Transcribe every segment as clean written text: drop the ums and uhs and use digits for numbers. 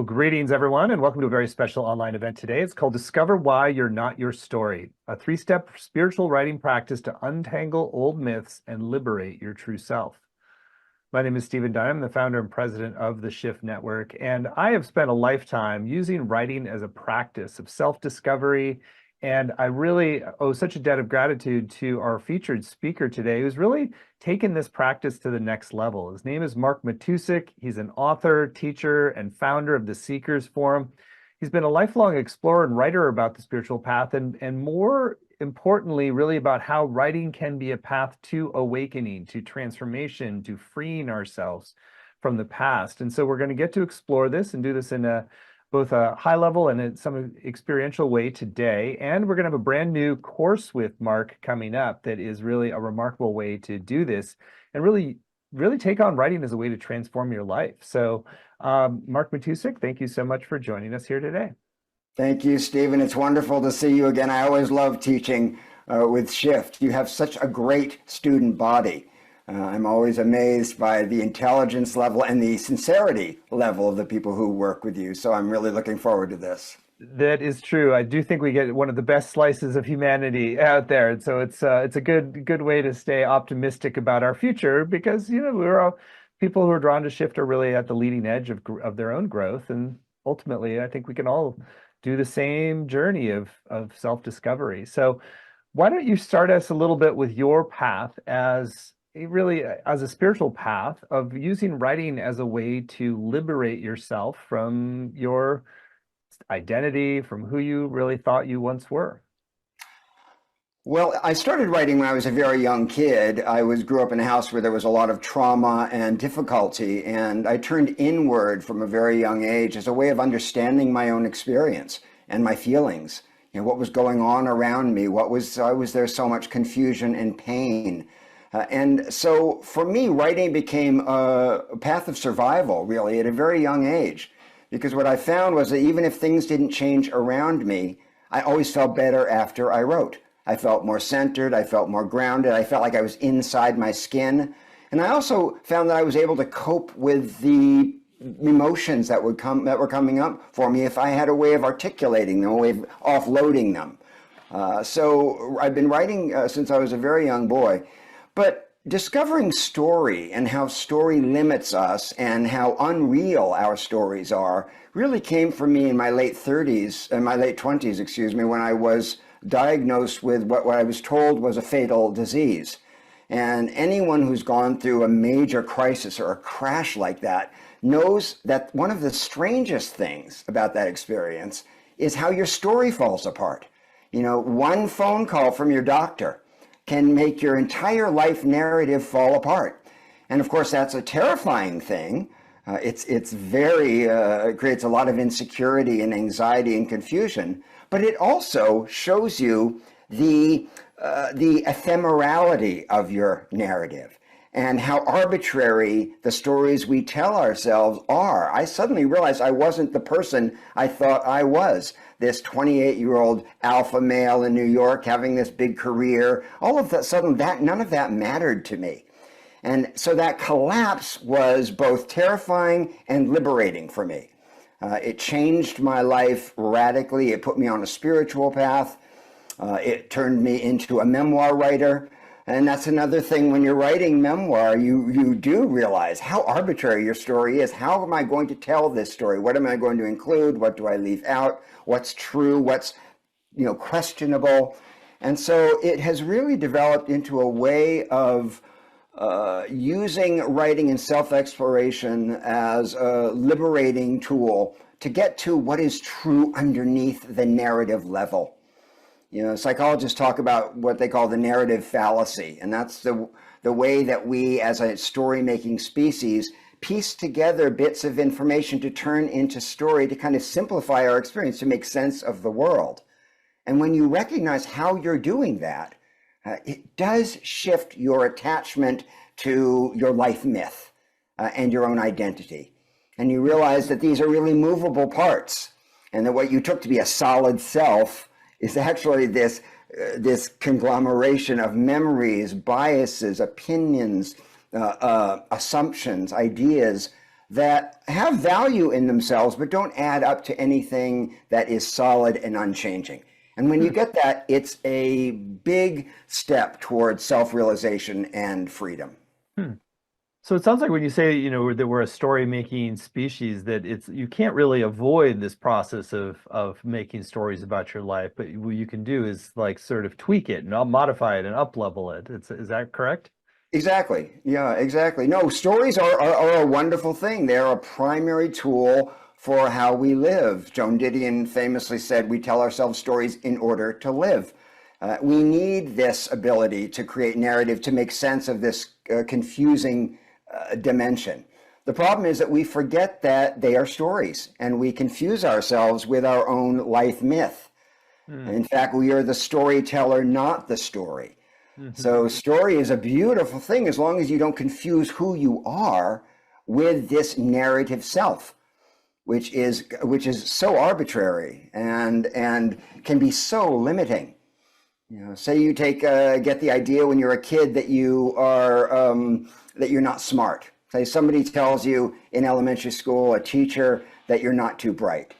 Well, greetings, everyone, and welcome to a very special online event today. It's called Discover Why You're Not Your Story, a three-step spiritual writing practice to untangle old myths and liberate your true self. My name is Stephen Dunn. I'm the founder and president of the Shift Network, and I have spent a lifetime using writing as a practice of self-discovery. And I really owe such a debt of gratitude to our featured speaker today, who's really taken this practice to the next level. His name is Matousek. He's an author, teacher, and founder of the Seekers Forum. He's been a lifelong explorer and writer about the spiritual path, and more importantly, really about how writing can be a path to awakening, to transformation, to freeing ourselves from the past. And so we're going to get to explore this and do this in both a high level and some experiential way today. And we're going to have a brand new course with Mark coming up that is really a remarkable way to do this and really take on writing as a way to transform your life. So Mark Matousek, thank you so much for joining us here today. Thank you, Stephen. It's wonderful to see you again. I always love teaching with Shift. You have such a great student body. I'm always amazed by the intelligence level and the sincerity level of the people who work with you. So I'm really looking forward to this. That is true. I do think we get one of the best slices of humanity out there. And so it's a good way to stay optimistic about our future, because, we're all people who are drawn to Shift are really at the leading edge of their own growth. And ultimately, I think we can all do the same journey of self-discovery. So why don't you start us a little bit with your path as a spiritual path of using writing as a way to liberate yourself from your identity, from who you really thought you once were? Well, I started writing when I was a very young kid. I grew up in a house where there was a lot of trauma and difficulty, and I turned inward from a very young age as a way of understanding my own experience and my feelings. What was going on around me? Why was there so much confusion and pain? And so for me, writing became a path of survival, really, at a very young age. Because what I found was that even if things didn't change around me, I always felt better after I wrote. I felt more centered, I felt more grounded, I felt like I was inside my skin. And I also found that I was able to cope with the emotions that were coming up for me if I had a way of articulating them, a way of offloading them. So I've been writing since I was a very young boy. But discovering story and how story limits us and how unreal our stories are really came for me in my late 20s, when I was diagnosed with what I was told was a fatal disease. And anyone who's gone through a major crisis or a crash like that knows that one of the strangest things about that experience is how your story falls apart. One phone call from your doctor can make your entire life narrative fall apart. And of course, that's a terrifying thing. It creates a lot of insecurity and anxiety and confusion, but it also shows you the ephemerality of your narrative and how arbitrary the stories we tell ourselves are. I suddenly realized I wasn't the person I thought I was. This 28-year-old alpha male in New York having this big career, all of that sudden, none of that mattered to me. And so that collapse was both terrifying and liberating for me. It changed my life radically. It put me on a spiritual path. It turned me into a memoir writer. And that's another thing, when you're writing memoir, you do realize how arbitrary your story is. How am I going to tell this story? What am I going to include? What do I leave out? What's true? What's questionable? And so it has really developed into a way of using writing and self-exploration as a liberating tool to get to what is true underneath the narrative level. Psychologists talk about what they call the narrative fallacy, and that's the way that we, as a story-making species, piece together bits of information to turn into story, to kind of simplify our experience, to make sense of the world. And when you recognize how you're doing that, it does shift your attachment to your life myth and your own identity. And you realize that these are really movable parts, and that what you took to be a solid self is actually this conglomeration of memories, biases, opinions, assumptions, ideas that have value in themselves, but don't add up to anything that is solid and unchanging. And when you get that, it's a big step towards self-realization and freedom. Hmm. So it sounds like when you say, that we're a story-making species, that you can't really avoid this process of making stories about your life, but what you can do is like sort of tweak it and modify it and up-level it. Is that correct? Exactly. Yeah, exactly. No, stories are a wonderful thing. They're a primary tool for how we live. Joan Didion famously said, "We tell ourselves stories in order to live." We need this ability to create narrative to make sense of this confusing dimension. The problem is that we forget that they are stories, and we confuse ourselves with our own life myth. In fact, we are the storyteller, not the story. So story is a beautiful thing as long as you don't confuse who you are with this narrative self, which is so arbitrary and can be so limiting. Say you get the idea when you're a kid that that you're not smart. Say somebody tells you in elementary school, a teacher, that you're not too bright.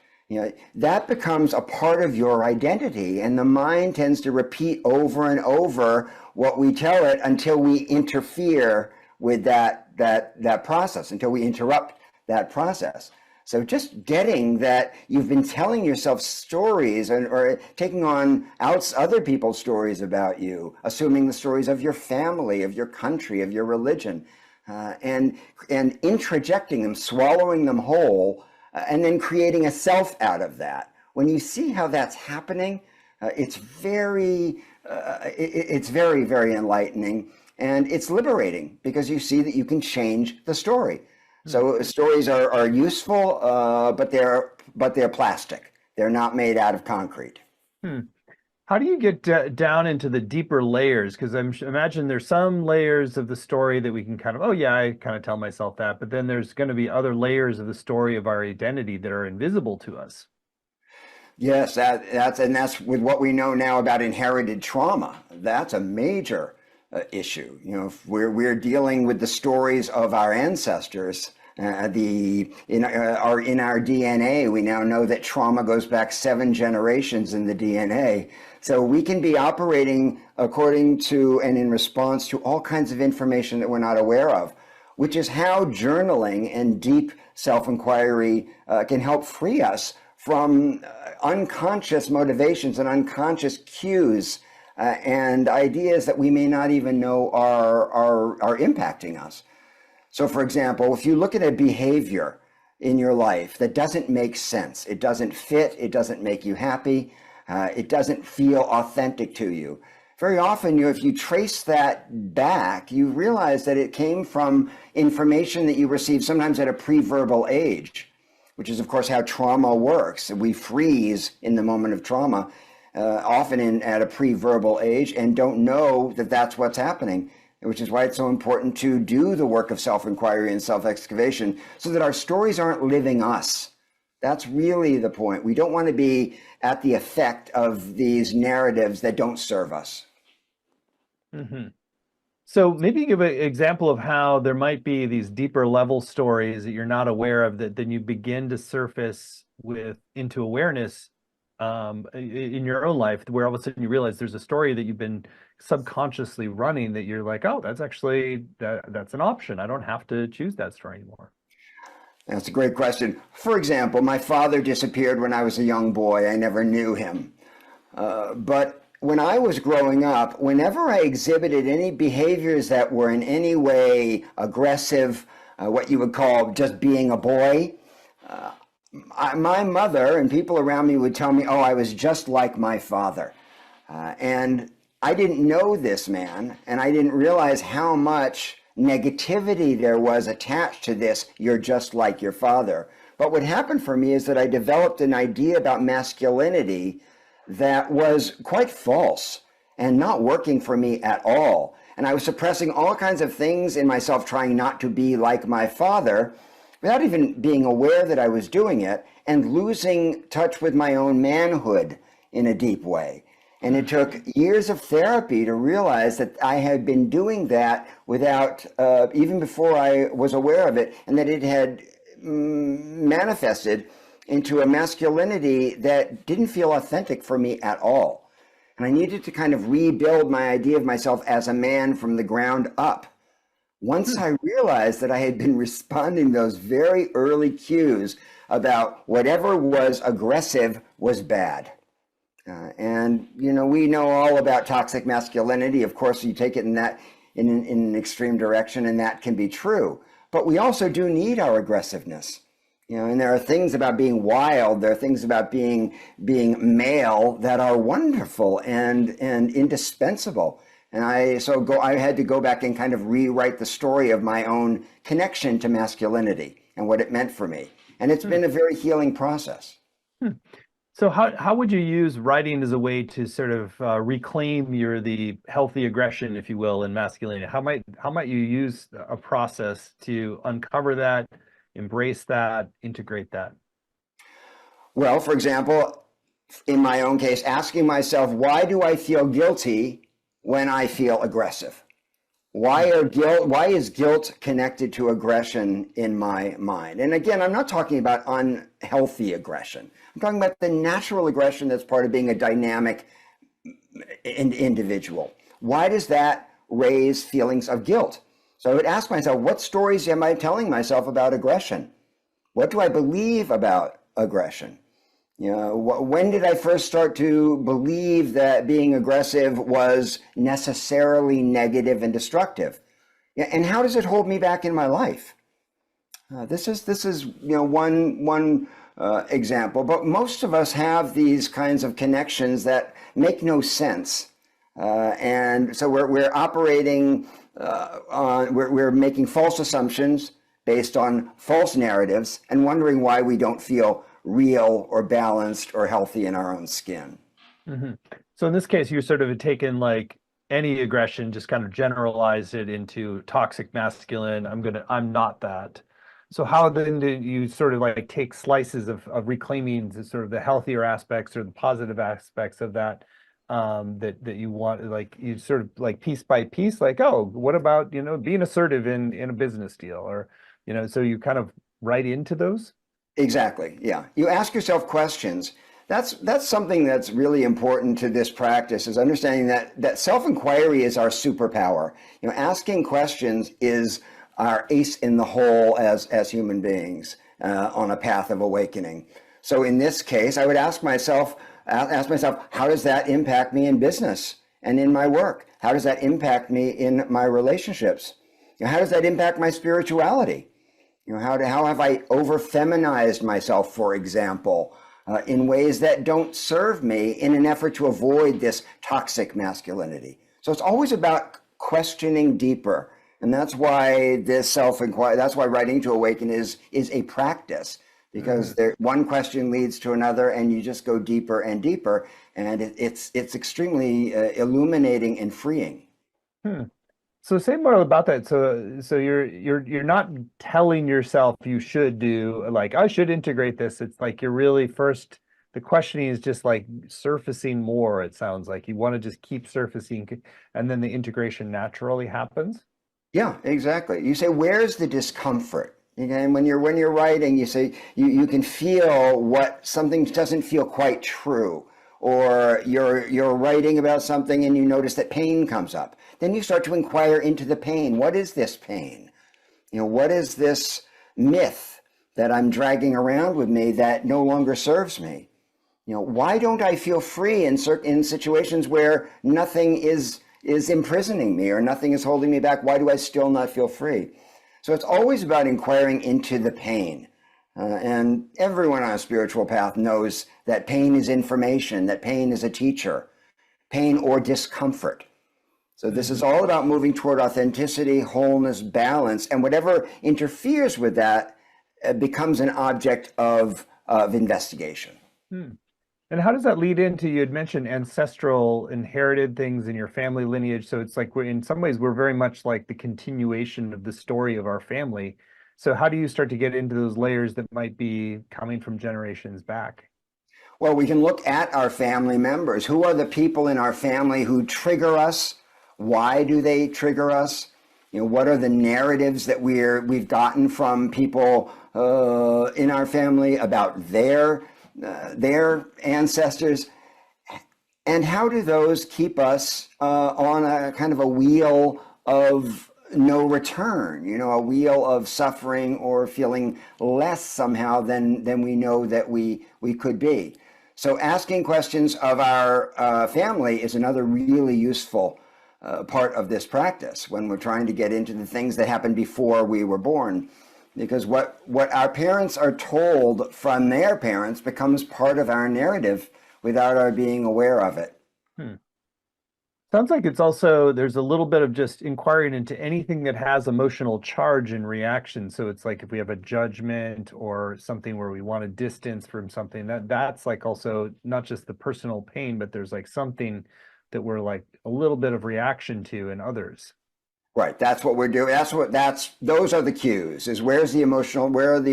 That becomes a part of your identity, and the mind tends to repeat over and over what we tell it until we interfere with that process, until we interrupt that process. So just getting that you've been telling yourself stories or taking on other people's stories about you, assuming the stories of your family, of your country, of your religion, and introjecting them, swallowing them whole, and then creating a self out of that. When you see how that's happening, it's very, very enlightening, and it's liberating because you see that you can change the story. So stories are useful, but they're plastic. They're not made out of concrete. Hmm. How do you get down into the deeper layers? Because imagine there's some layers of the story that we can kind of, oh yeah, I kind of tell myself that, but then there's going to be other layers of the story of our identity that are invisible to us. Yes, that's with what we know now about inherited trauma. That's a major issue. If we're dealing with the stories of our ancestors. In our DNA, we now know that trauma goes back 7 generations in the DNA. So we can be operating according to and in response to all kinds of information that we're not aware of, which is how journaling and deep self-inquiry can help free us from unconscious motivations and unconscious cues and ideas that we may not even know are impacting us. So, for example, if you look at a behavior in your life that doesn't make sense, it doesn't fit, it doesn't make you happy, it doesn't feel authentic to you, very often if you trace that back, you realize that it came from information that you received sometimes at a pre-verbal age, which is, of course, how trauma works. We freeze in the moment of trauma, often at a pre-verbal age, and don't know that that's what's happening, which is why it's so important to do the work of self-inquiry and self-excavation so that our stories aren't living us. That's really the point. We don't want to be at the effect of these narratives that don't serve us. Mm-hmm. So maybe give an example of how there might be these deeper level stories that you're not aware of that then you begin to surface into awareness in your own life, where all of a sudden you realize there's a story that you've been subconsciously running that you're like, oh, that's an option. I don't have to choose that story anymore. That's a great question. For example, my father disappeared when I was a young boy. I never knew him. But when I was growing up, whenever I exhibited any behaviors that were in any way aggressive, what you would call just being a boy, my mother and people around me would tell me, oh, I was just like my father. And I didn't know this man, and I didn't realize how much negativity there was attached to this, you're just like your father. But what happened for me is that I developed an idea about masculinity that was quite false and not working for me at all. And I was suppressing all kinds of things in myself, trying not to be like my father, without even being aware that I was doing it, and losing touch with my own manhood in a deep way. And it took years of therapy to realize that I had been doing that without, even before I was aware of it, and that it had manifested into a masculinity that didn't feel authentic for me at all. And I needed to kind of rebuild my idea of myself as a man from the ground up. Once I realized that I had been responding to those very early cues about whatever was aggressive was bad. And we know all about toxic masculinity. Of course, you take it in an extreme direction, and that can be true. But we also do need our aggressiveness. And there are things about being wild, there are things about being male that are wonderful and indispensable. And I had to go back and kind of rewrite the story of my own connection to masculinity and what it meant for me. And it's been a very healing process. So how would you use writing as a way to sort of reclaim the healthy aggression, if you will, in masculinity? How might you use a process to uncover that, embrace that, integrate that? Well, for example, in my own case, asking myself, why do I feel guilty when I feel aggressive? Why is guilt connected to aggression in my mind? And again, I'm not talking about unhealthy aggression. I'm talking about the natural aggression that's part of being a dynamic individual. Why does that raise feelings of guilt? So I would ask myself, what stories am I telling myself about aggression? What do I believe about aggression? When did I first start to believe that being aggressive was necessarily negative and destructive? And how does it hold me back in my life? This is one example, but most of us have these kinds of connections that make no sense, and so we're operating we're making false assumptions based on false narratives and wondering why we don't feel real or balanced or healthy in our own skin. Mm-hmm. So in this case, you sort of had taken like any aggression, just kind of generalized it into toxic masculine. I'm not that. So how then do you sort of like take slices of reclaiming the sort of the healthier aspects or the positive aspects of that that you want, like you sort of like piece by piece, like, oh, what about, being assertive in a business deal, or, so you kind of write into those? Exactly. Yeah. You ask yourself questions. That's something that's really important to this practice, is understanding that self-inquiry is our superpower. Asking questions is our ace in the hole as human beings on a path of awakening. So in this case, I would ask myself, how does that impact me in business and in my work? How does that impact me in my relationships? How does that impact my spirituality? How have I over-feminized myself, for example, in ways that don't serve me in an effort to avoid this toxic masculinity? So it's always about questioning deeper. And that's why this self-inquiry, that's why writing to awaken is a practice, because one question leads to another, and you just go deeper and deeper, and it's extremely illuminating and freeing. So say more about that. So you're not telling yourself you should do, like, I should integrate this. It's like you're really first, the questioning is just like surfacing more. It sounds like you want to just keep surfacing, and then the integration naturally happens. Yeah, exactly. You say, where's the discomfort? And when you're writing, you say you can feel what something doesn't feel quite true, or you're writing about something and you notice that pain comes up. Then you start to inquire into the pain. What is this pain? What is this myth that I'm dragging around with me that no longer serves me? Why don't I feel free in situations where nothing is imprisoning me or nothing is holding me back? Why do I still not feel free? So it's always about inquiring into the pain. And everyone on a spiritual path knows that pain is information, that pain is a teacher, pain or discomfort. So this is all about moving toward authenticity, wholeness, balance, and whatever interferes with that becomes an object of investigation. And how does that lead into, you had mentioned ancestral inherited things in your family lineage. So it's like in some ways, we're very much like the continuation of the story of our family. So how do you start to get into those layers that might be coming from generations back? Well, we can look at our family members. Who are the people in our family who trigger us? Why do they trigger us? What are the narratives that we've gotten from people in our family about their ancestors? And how do those keep us on a kind of a wheel of no return, a wheel of suffering or feeling less somehow than we know that we could be? So asking questions of our family is another really useful part of this practice when we're trying to get into the things that happened before we were born. Because what our parents are told from their parents becomes part of our narrative without our being aware of it. Sounds like it's also, there's a little bit of just inquiring into anything that has emotional charge and reaction. So it's like if we have a judgment or something where we want to distance from something, that's like also not just the personal pain, but there's like something that we're like a little bit of reaction to in others. Right. That's what we're doing. Those are the cues, is where are the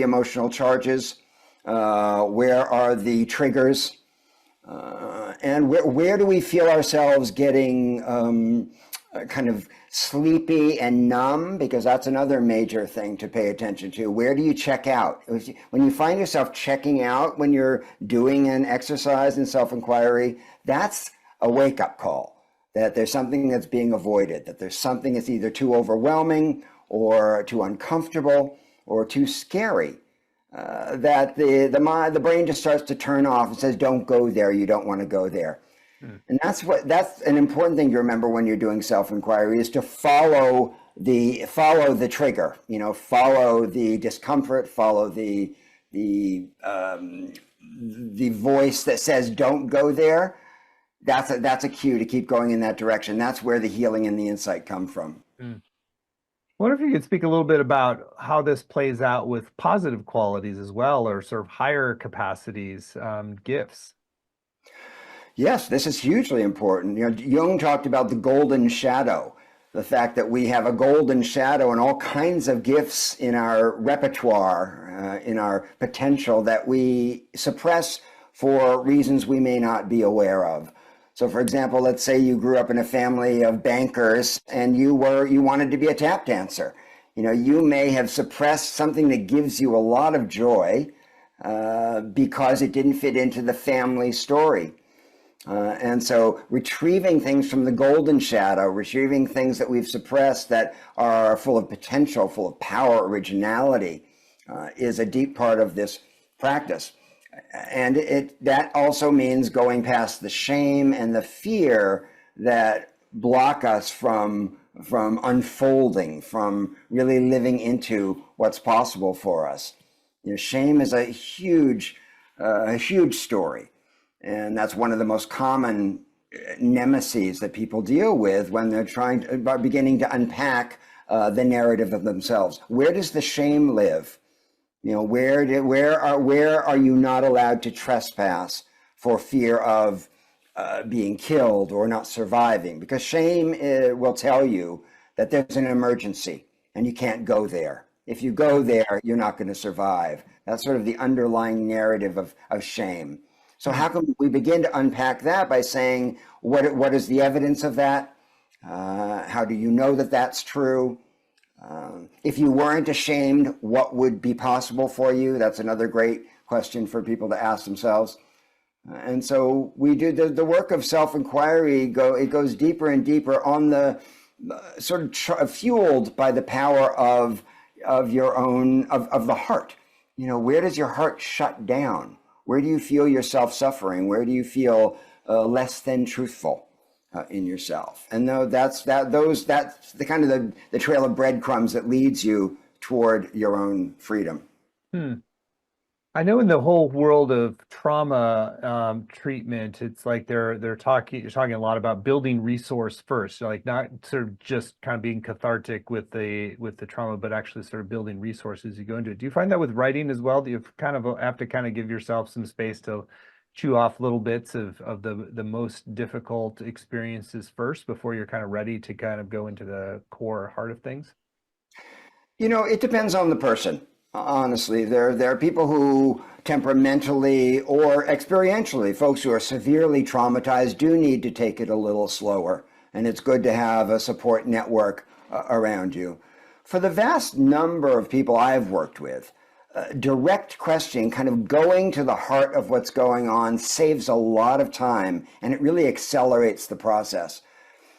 emotional charges? Where are the triggers? And where do we feel ourselves getting kind of sleepy and numb? Because that's another major thing to pay attention to. Where do you check out? When you find yourself checking out when you're doing an exercise in self-inquiry, that's a wake-up call that there's something that's being avoided, that there's something that's either too overwhelming or too uncomfortable or too scary. That the brain just starts to turn off and says, don't go there, you don't want to go there. And that's an important thing to remember when you're doing self-inquiry, is to follow the trigger, follow the discomfort, follow the voice that says don't go there. That's a cue to keep going in that direction. That's where the healing and the insight come from. I wonder if you could speak a little bit about how this plays out with positive qualities as well, or sort of higher capacities, gifts. Yes, this is hugely important. Jung talked about the golden shadow, the fact that we have a golden shadow and all kinds of gifts in our repertoire, in our potential that we suppress for reasons we may not be aware of. So, for example, let's say you grew up in a family of bankers and you wanted to be a tap dancer. You may have suppressed something that gives you a lot of joy because it didn't fit into the family story. And so retrieving things from the golden shadow, retrieving things that we've suppressed that are full of potential, full of power, originality, is a deep part of this practice. And that also means going past the shame and the fear that block us from unfolding, from really living into what's possible for us. Shame is a huge story. And that's one of the most common nemesis that people deal with when they're beginning to unpack the narrative of themselves. Where does the shame live? Where are you not allowed to trespass for fear of being killed or not surviving? Because shame will tell you that there's an emergency and you can't go there. If you go there, you're not going to survive. That's sort of the underlying narrative of shame. So how can we begin to unpack that by saying, what is the evidence of that? How do you know that that's true? If you weren't ashamed, what would be possible for you? That's another great question for people to ask themselves. And so we do the work of self-inquiry. It goes deeper and deeper on the sort of fueled by the power of your own of the heart. Where does your heart shut down? Where do you feel yourself suffering? Where do you feel less than truthful in yourself? And that's the kind of the trail of breadcrumbs that leads you toward your own freedom. I know in the whole world of trauma treatment, it's like you're talking a lot about building resource first, like not sort of just kind of being cathartic with the trauma, but actually sort of building resources you go into it. Do you find that with writing as well? Do you kind of have to kind of give yourself some space to chew off little bits of the most difficult experiences first before you're kind of ready to kind of go into the core heart of things? It depends on the person. Honestly, there are people who temperamentally or experientially, folks who are severely traumatized, do need to take it a little slower. And it's good to have a support network around you. For the vast number of people I've worked with, direct question, kind of going to the heart of what's going on, saves a lot of time, and it really accelerates the process.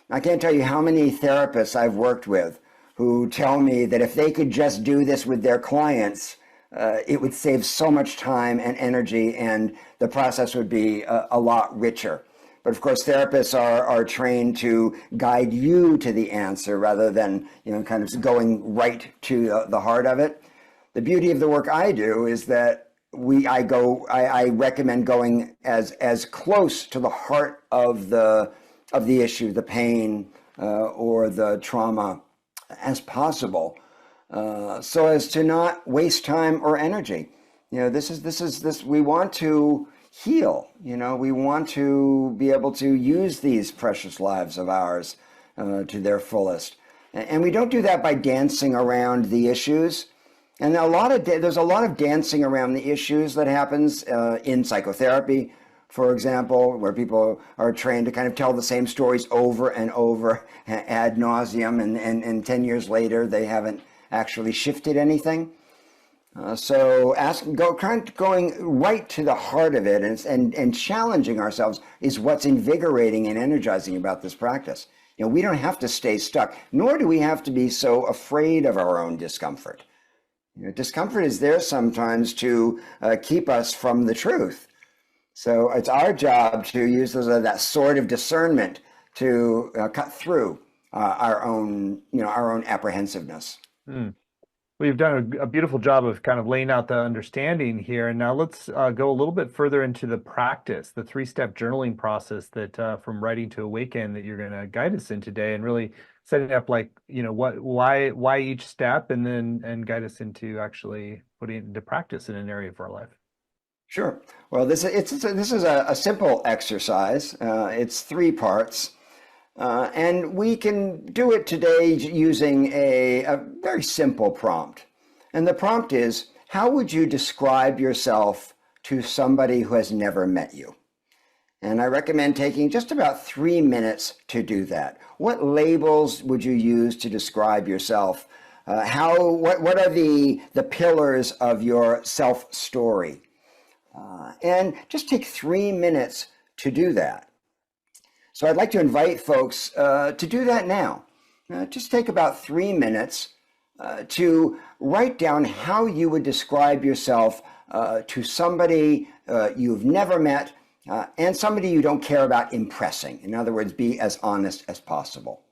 I can't tell you how many therapists I've worked with who tell me that if they could just do this with their clients, it would save so much time and energy, and the process would be a lot richer. But of course, therapists are trained to guide you to the answer rather than, kind of going right to the heart of it. The beauty of the work I do is that I recommend going as close to the heart of the issue, the pain or the trauma, as possible, so as to not waste time or energy. This. We want to heal. We want to be able to use these precious lives of ours to their fullest, and we don't do that by dancing around the issues. And there's a lot of dancing around the issues that happens in psychotherapy, for example, where people are trained to kind of tell the same stories over and over ad nauseum, and 10 years later they haven't actually shifted anything. So going right to the heart of it and challenging ourselves is what's invigorating and energizing about this practice. We don't have to stay stuck, nor do we have to be so afraid of our own discomfort. Discomfort is there sometimes to keep us from the truth. So it's our job to use that sword of discernment to cut through our own apprehensiveness. Well, you've done a beautiful job of kind of laying out the understanding here. And now let's go a little bit further into the practice, the 3-step journaling process that from writing to awaken that you're going to guide us in today, and really setting up why each step, and guide us into actually putting it into practice in an area of our life. Sure. Well, this is a simple exercise. It's 3 parts. And we can do it today using a very simple prompt. And the prompt is, how would you describe yourself to somebody who has never met you? And I recommend taking just about 3 minutes to do that. What labels would you use to describe yourself? What are the pillars of your self-story? And just take 3 minutes to do that. So I'd like to invite folks to do that now. Just take about 3 minutes to write down how you would describe yourself to somebody you've never met and somebody you don't care about impressing. In other words, be as honest as possible.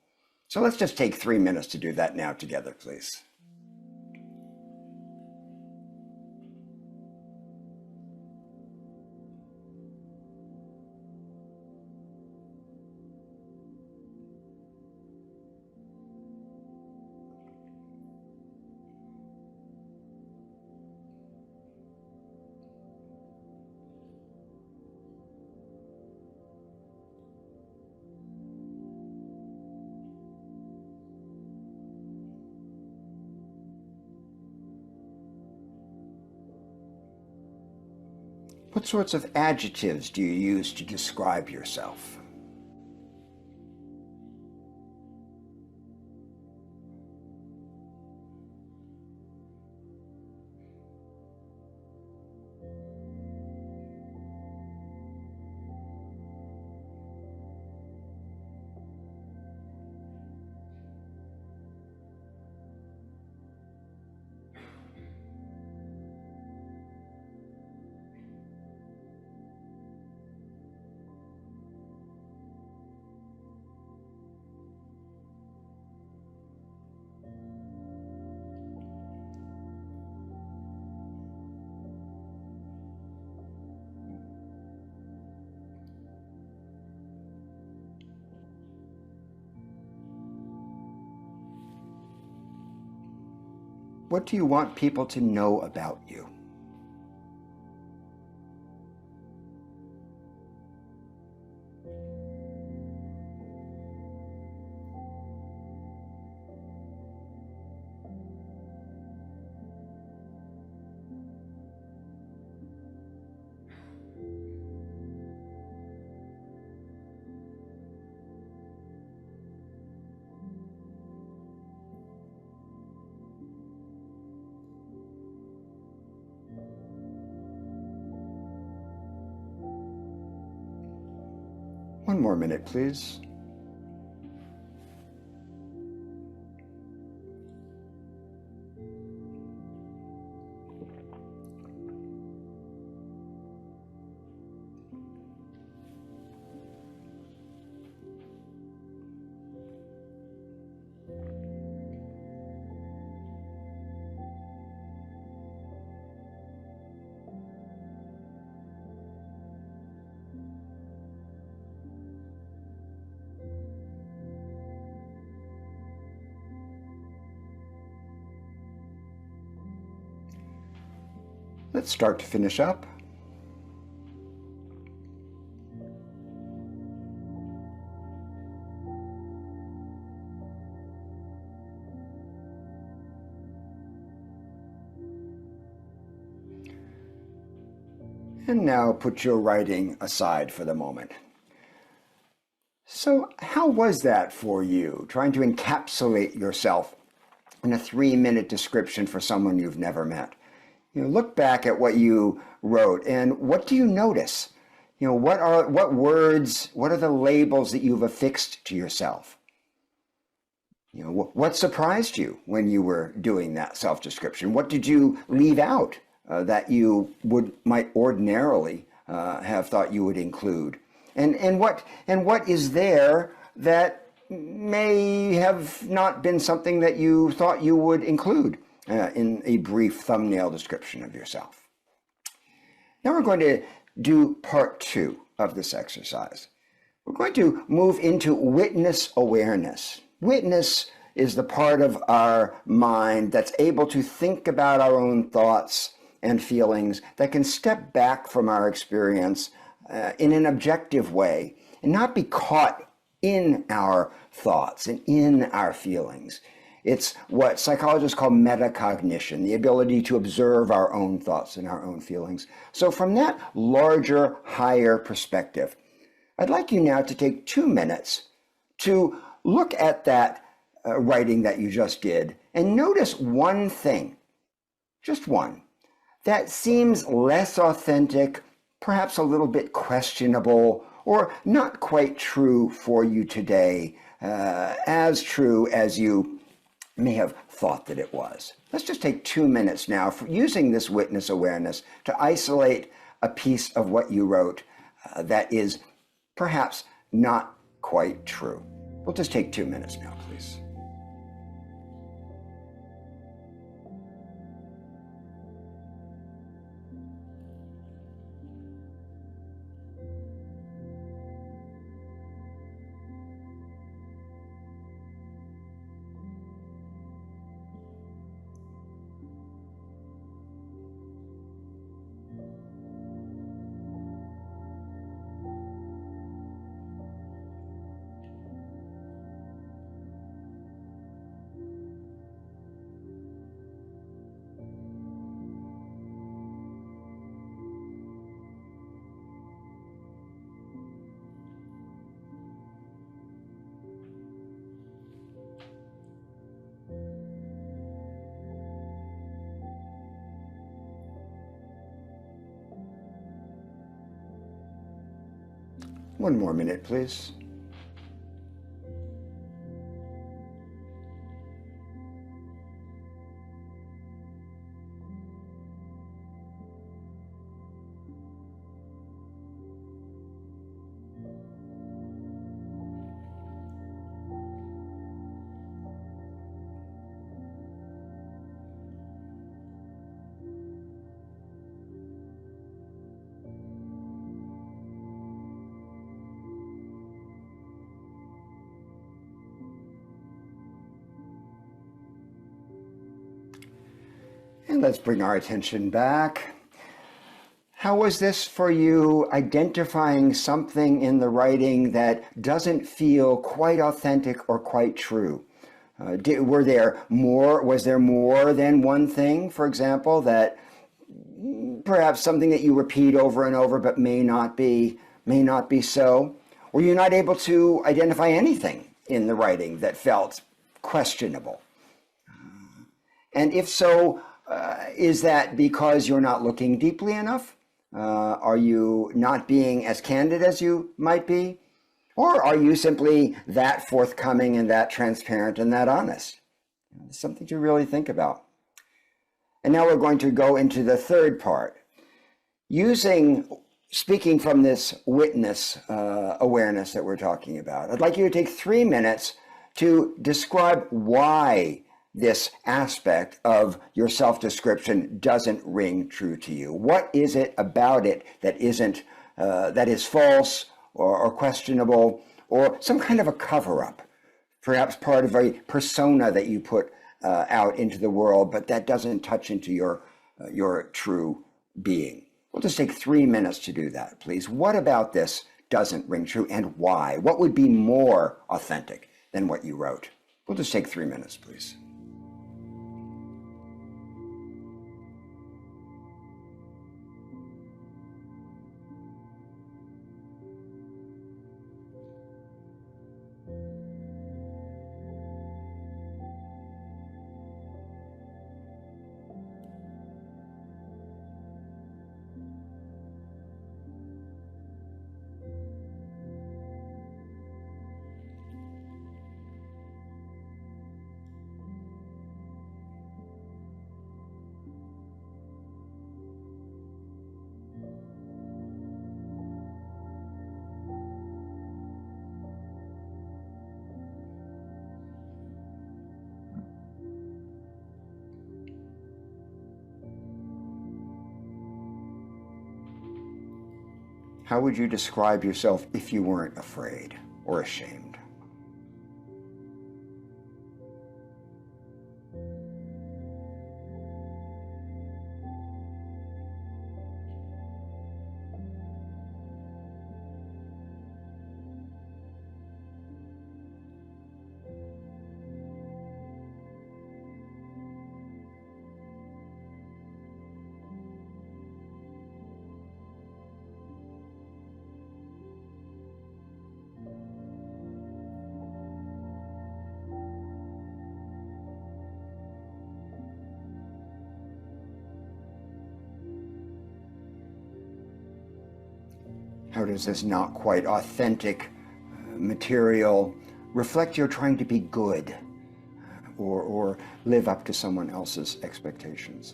So let's just take 3 minutes to do that now together, please. What sorts of adjectives do you use to describe yourself? What do you want people to know about you? One more minute, please. Let's start to finish up. And now put your writing aside for the moment. So how was that for you, trying to encapsulate yourself in a 3-minute description for someone you've never met? Look back at what you wrote, and what do you notice? What words, what are the labels that you've affixed to yourself? What surprised you when you were doing that self-description? What did you leave out that you might ordinarily have thought you would include? And what is there that may have not been something that you thought you would include in a brief thumbnail description of yourself? Now we're going to do part 2 of this exercise. We're going to move into witness awareness. Witness is the part of our mind that's able to think about our own thoughts and feelings, that can step back from our experience in an objective way and not be caught in our thoughts and in our feelings. It's what psychologists call metacognition, the ability to observe our own thoughts and our own feelings. So from that larger, higher perspective, I'd like you now to take 2 minutes to look at that writing that you just did and notice one thing, just one, that seems less authentic, perhaps a little bit questionable, or not quite true for you today, as true as you may have thought that it was. Let's just take 2 minutes now for using this witness awareness to isolate a piece of what you wrote that is perhaps not quite true. We'll just take 2 minutes now, please. One more minute, please. And let's bring our attention back. How was this for you, identifying something in the writing that doesn't feel quite authentic or quite true? Was there more than one thing, for example, that perhaps something that you repeat over and over but may not be so? Were you not able to identify anything in the writing that felt questionable? And if so, is that because you're not looking deeply enough? Are you not being as candid as you might be? Or are you simply that forthcoming and that transparent and that honest? It's something to really think about. And now we're going to go into the third part. Speaking from this witness awareness that we're talking about, I'd like you to take 3 minutes to describe why this aspect of your self-description doesn't ring true to you. What is it about it that is false or questionable, or some kind of a cover-up, perhaps part of a persona that you put out into the world, but that doesn't touch into your true being? We'll just take 3 minutes to do that, please. What about this doesn't ring true, and why? What would be more authentic than what you wrote? We'll just take 3 minutes, please. How would you describe yourself if you weren't afraid or ashamed? How does this not quite authentic material reflect you're trying to be good or live up to someone else's expectations?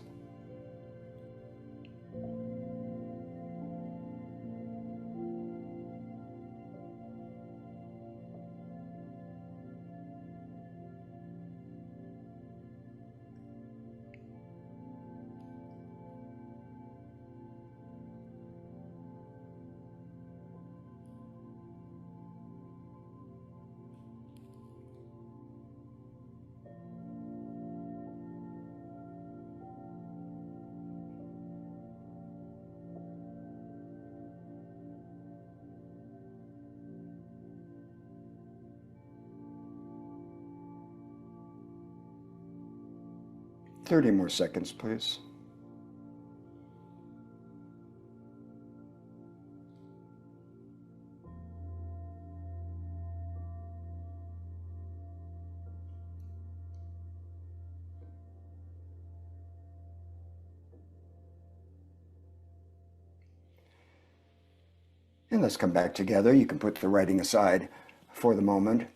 Thirty more seconds, please. And let's come back together. You can put the writing aside for the moment.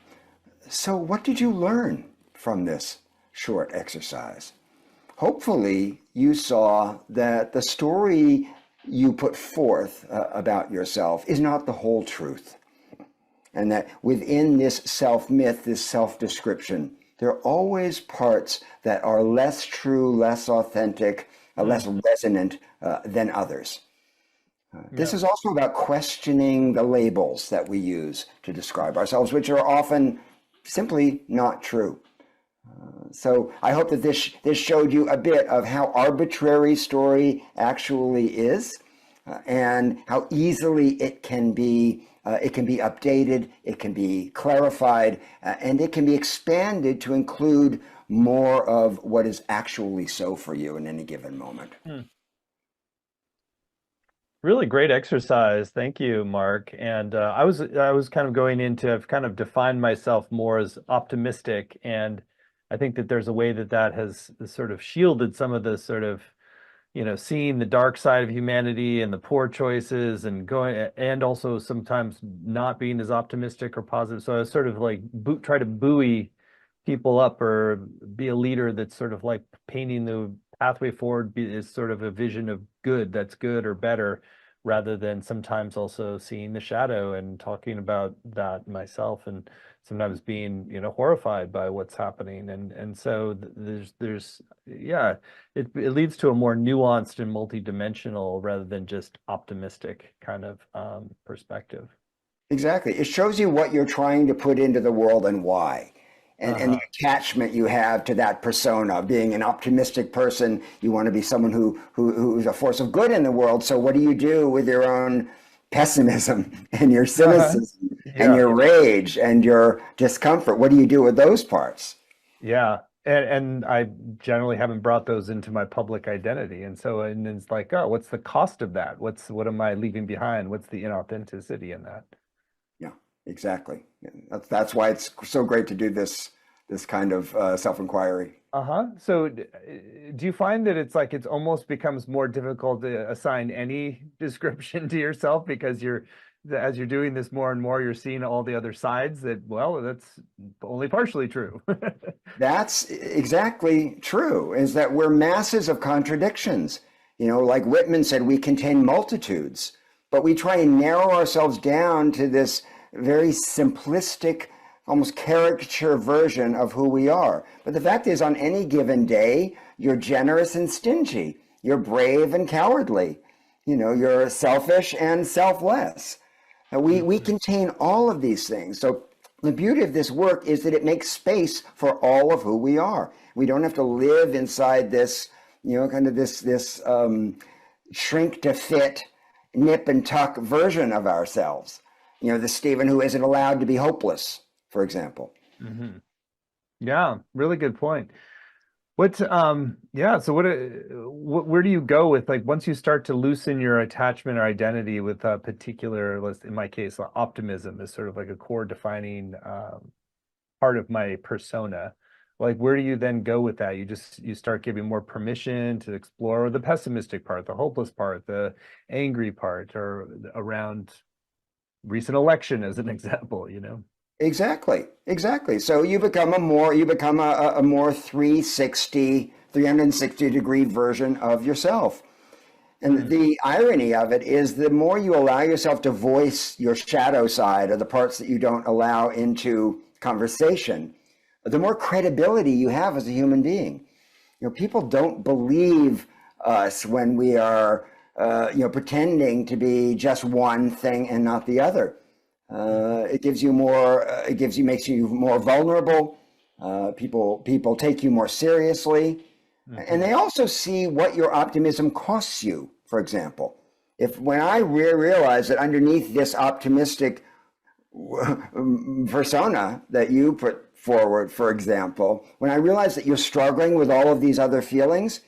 So what did you learn from this short exercise? Hopefully you saw that the story you put forth about yourself is not the whole truth. And that within this self-myth, this self-description, there are always parts that are less true, less authentic, less resonant than others. This is also about questioning the labels that we use to describe ourselves, which are often simply not true. So I hope that this showed you a bit of how arbitrary story actually is, and how easily it can be updated, it can be clarified, and it can be expanded to include more of what is actually so for you in any given moment. Really great exercise. Thank you, Mark. And I was kind of going into, I've kind of defined myself more as optimistic, and I think that there's a way that has sort of shielded some of the sort of, seeing the dark side of humanity and the poor choices and going, and also sometimes not being as optimistic or positive. So I was sort of like try to buoy people up or be a leader that's sort of like painting the pathway forward is sort of a vision of good, that's good or better, rather than sometimes also seeing the shadow and talking about that myself, and sometimes being horrified by what's happening. And so there's yeah, it leads to a more nuanced and multidimensional rather than just optimistic kind of perspective. Exactly. It shows you what you're trying to put into the world and why. And the Uh-huh. attachment you have to that persona, being an optimistic person, you want to be someone who's a force of good in the world. So what do you do with your own pessimism and your Uh-huh. cynicism and Yeah. your rage and your discomfort? What do you do with those parts? Yeah. And I generally haven't brought those into my public identity. And so, and it's like, oh, what's the cost of that? What am I leaving behind? What's the inauthenticity in that? Yeah, exactly. Yeah, that's why it's so great to do this kind of self-inquiry. Uh-huh. So do you find that it's like it's almost becomes more difficult to assign any description to yourself because as you're doing this more and more, you're seeing all the other sides that, well, that's only partially true. That's exactly true, is that we're masses of contradictions. Like Whitman said, we contain multitudes, but we try and narrow ourselves down to this very simplistic, almost caricature version of who we are. But the fact is, on any given day, you're generous and stingy, you're brave and cowardly, you're selfish and selfless. We Mhm. contain all of these things. So the beauty of this work is that it makes space for all of who we are. We don't have to live inside this, kind of this shrink to fit, nip and tuck version of ourselves. The Stephen who isn't allowed to be hopeless, for example. Mhm. Yeah, really good point. Yeah, so where do you go with, like, once you start to loosen your attachment or identity with a particular, in my case, optimism is sort of like a core defining part of my persona. Like, where do you then go with that? You start giving more permission to explore the pessimistic part, the hopeless part, the angry part, or around recent election as an example. Exactly, exactly. So you become a more 360 degree version of yourself. And Hmm. the irony of it is the more you allow yourself to voice your shadow side or the parts that you don't allow into conversation, the more credibility you have as a human being. People don't believe us when we are, pretending to be just one thing and not the other. It gives you more. Makes you more vulnerable. People take you more seriously, and Hmm. they also see what your optimism costs you. For example, if when I realize that underneath this optimistic persona that you put forward, for example, when I realize that you're struggling with all of these other feelings,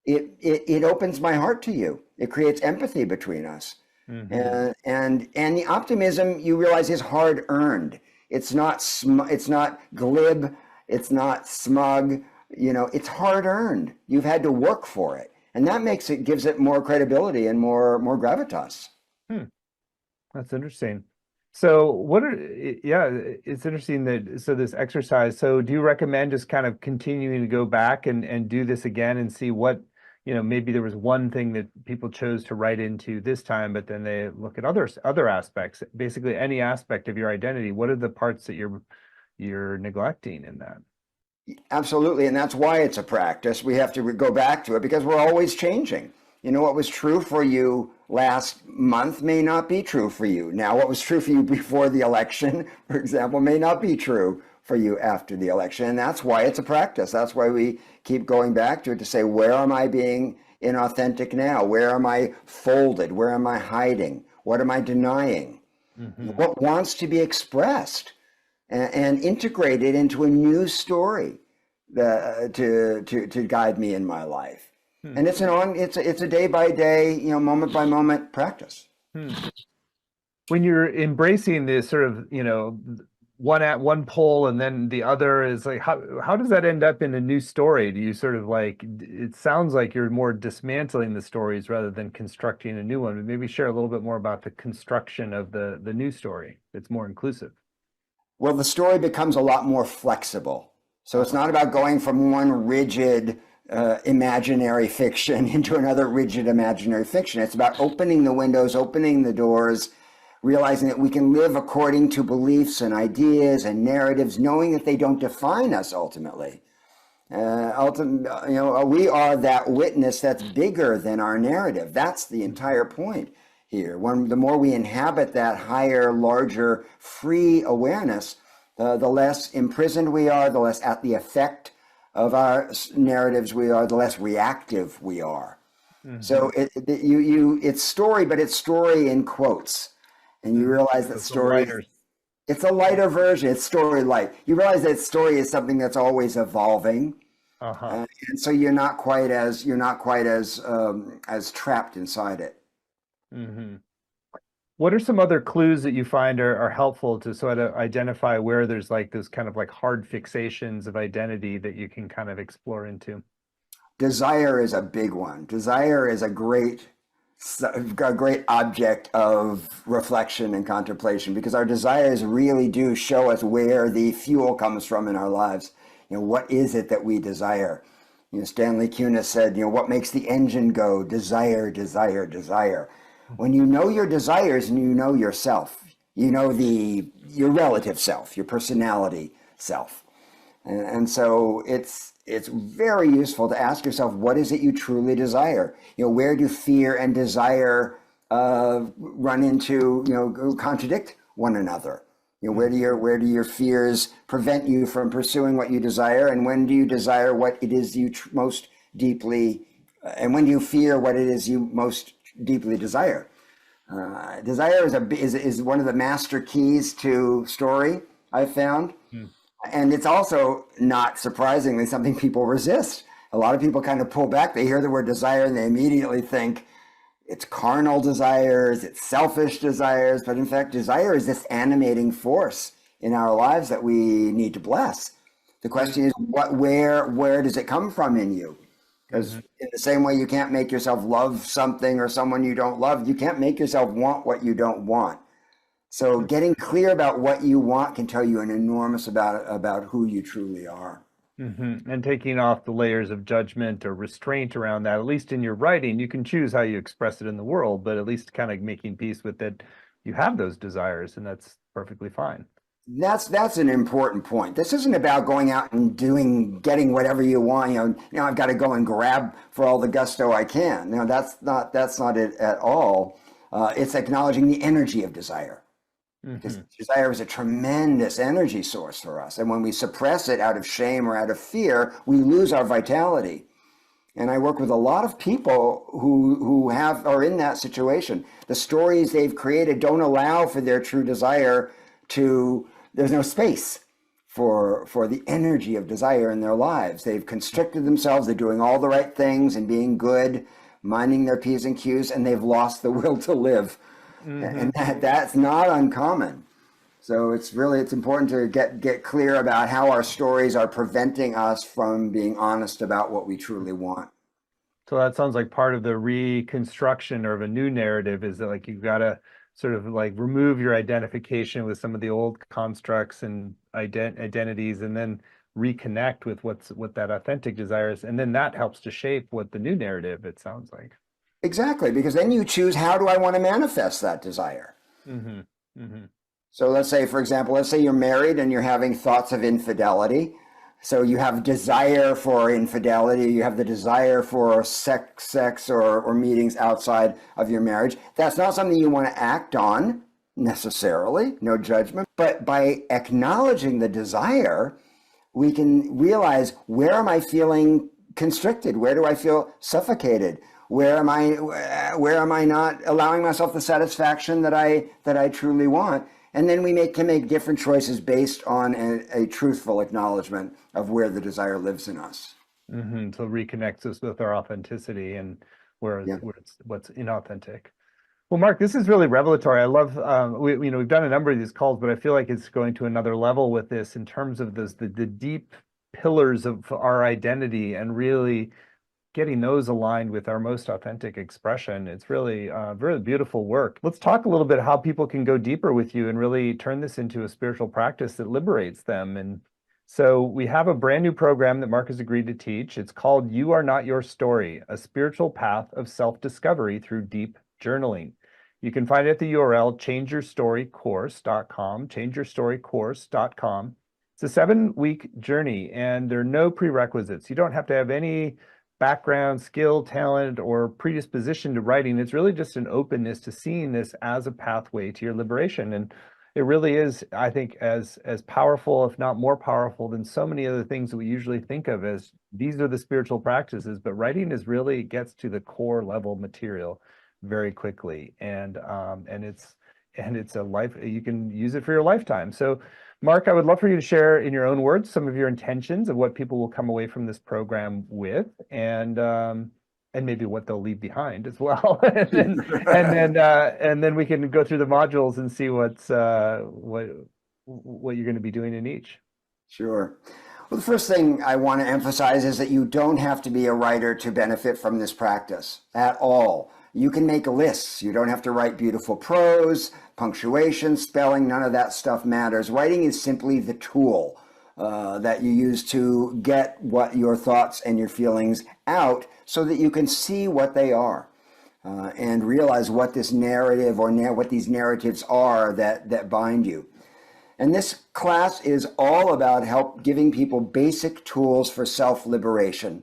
it opens my heart to you. It creates empathy between us. Hmm. And the optimism you realize is hard earned. It's not glib, it's not smug, it's hard earned. You've had to work for it. And that gives it more credibility and more gravitas. Hmm. That's interesting. So yeah, it's interesting that, so this exercise, so do you recommend just kind of continuing to go back and do this again and see what, maybe there was one thing that people chose to write into this time, but then they look at other aspects, basically any aspect of your identity. What are the parts that you're neglecting in that? Absolutely, and that's why it's a practice. We have to go back to it because we're always changing. What was true for you last month may not be true for you now. What was true for you before the election, for example, may not be true for you after the election. And that's why it's a practice. That's why we keep going back to it to say, where am I being inauthentic now? Where am I folded? Where am I hiding? What am I denying? Hmm. What wants to be expressed and integrated into a new story to guide me in my life. Hmm. And it's a day by day, moment by moment practice. Hmm. When you're embracing this sort of, one at one pole and then the other is like how does that end up in a new story? Do you sort of like it sounds like you're more dismantling the stories rather than constructing a new one, but maybe share a little bit more about the construction of the new story. It's more inclusive. Well, the story becomes a lot more flexible. So it's not about going from one rigid imaginary fiction into another rigid imaginary fiction. It's about opening the windows, opening the doors, realizing that we can live according to beliefs and ideas and narratives, knowing that they don't define us ultimately. We are that witness that's bigger than our narrative. That's the entire point here. The more we inhabit that higher, larger, free awareness, the less imprisoned we are, the less at the effect of our narratives we are, the less reactive we are. Mm-hmm. So it's story, but it's story in quotes, and you realize that story. It's a lighter version. It's story light. You realize that story is something that's always evolving, and so you're not quite as trapped inside it. Mm-hmm. What are some other clues that you find are helpful to sort of identify where there's like this kind of like hard fixations of identity that you can kind of explore into? Desire is a big one. Desire is a great object of reflection and contemplation, because our desires really do show us where the fuel comes from in our lives. What is it that we desire? Stanley Kunis said, what makes the engine go? Desire, desire, desire. When you know your desires and you know yourself, you know your relative self, your personality self. And so it's very useful to ask yourself, what is it you truly desire? Where do fear and desire run into, contradict one another? Where do your fears prevent you from pursuing what you desire? And when do you desire what it is you most deeply, and when do you fear what it is you most deeply desire? Desire is one of the master keys to story, I've found. And it's also, not surprisingly, something people resist. A lot of people kind of pull back. They hear the word desire and they immediately think it's carnal desires, it's selfish desires. But in fact, desire is this animating force in our lives that we need to bless. The question is, where does it come from in you? Because in the same way you can't make yourself love something or someone you don't love, you can't make yourself want what you don't want. So getting clear about what you want can tell you an enormous about who you truly are. Mm-hmm. And taking off the layers of judgment or restraint around that, at least in your writing, you can choose how you express it in the world, but at least kind of making peace with that you have those desires, and that's perfectly fine. That's an important point. This isn't about going out and getting whatever you want. I've got to go and grab for all the gusto I can. No, that's not it at all. It's acknowledging the energy of desire. Because desire is a tremendous energy source for us. And when we suppress it out of shame or out of fear, we lose our vitality. And I work with a lot of people who are in that situation. The stories they've created don't allow for their true desire there's no space for the energy of desire in their lives. They've constricted themselves. It's doing all the right things and being good, minding their P's and Q's, and they've lost the will to live. And that's not uncommon. So it's important to get clear about how our stories are preventing us from being honest about what we truly want. So that sounds like part of the reconstruction or of a new narrative is that like you've got to sort of like remove your identification with some of the old constructs and identities, and then reconnect with what that authentic desire is, and then that helps to shape what the new narrative, it sounds like. Exactly, because then you choose, how do I want to manifest that desire? So let's say, for example, you're married and you're having thoughts of infidelity. So you have desire for infidelity, you have the desire for sex or meetings outside of your marriage. That's not something you want to act on necessarily, no judgment. But by acknowledging the desire, we can realize, where am I feeling constricted? Where do I feel suffocated? Where am I not allowing myself the satisfaction that I truly want? And then we can make different choices based on a truthful acknowledgement of where the desire lives in us. So reconnects us with our authenticity and what's inauthentic. Well, Mark, this is really revelatory. I love we've done a number of these calls, but I feel like it's going to another level with this in terms of the deep pillars of our identity and really getting those aligned with our most authentic expression. It's really very beautiful work. Let's talk a little bit how people can go deeper with you and really turn this into a spiritual practice that liberates them. And so we have a brand new program that Mark has agreed to teach. It's called You Are Not Your Story, a spiritual path of self-discovery through deep journaling. You can find it at the URL changeyourstorycourse.com, changeyourstorycourse.com. It's a 7-week journey, and there are no prerequisites. You don't have to have any background, skill, talent, or predisposition to writing. It's really just an openness to seeing this as a pathway to your liberation. And it really is, I think, as powerful, if not more powerful, than so many other things that we usually think of as these are the spiritual practices. But writing is really gets to the core level material very quickly, and it's a life, you can use it for your lifetime. So Mark, I would love for you to share in your own words some of your intentions of what people will come away from this program with, and maybe what they'll leave behind as well. And then we can go through the modules and see what you're going to be doing in each. Sure. Well, the first thing I want to emphasize is that you don't have to be a writer to benefit from this practice at all. You can make lists. You don't have to write beautiful prose, punctuation, spelling, none of that stuff matters. Writing is simply the tool that you use to get what your thoughts and your feelings out so that you can see what they are and realize what this narrative or what these narratives are that bind you. And this class is all about giving people basic tools for self-liberation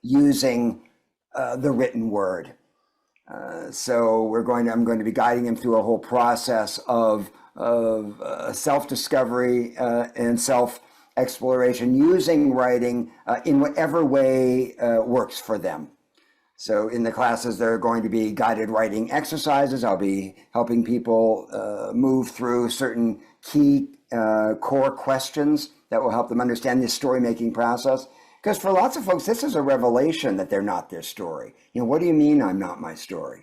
using the written word. So I'm going to be guiding them through a whole process of self-discovery and self-exploration using writing in whatever way works for them. So in the classes, there are going to be guided writing exercises. I'll be helping people move through certain key core questions that will help them understand this story-making process. Because for lots of folks, this is a revelation that they're not their story. What do you mean I'm not my story?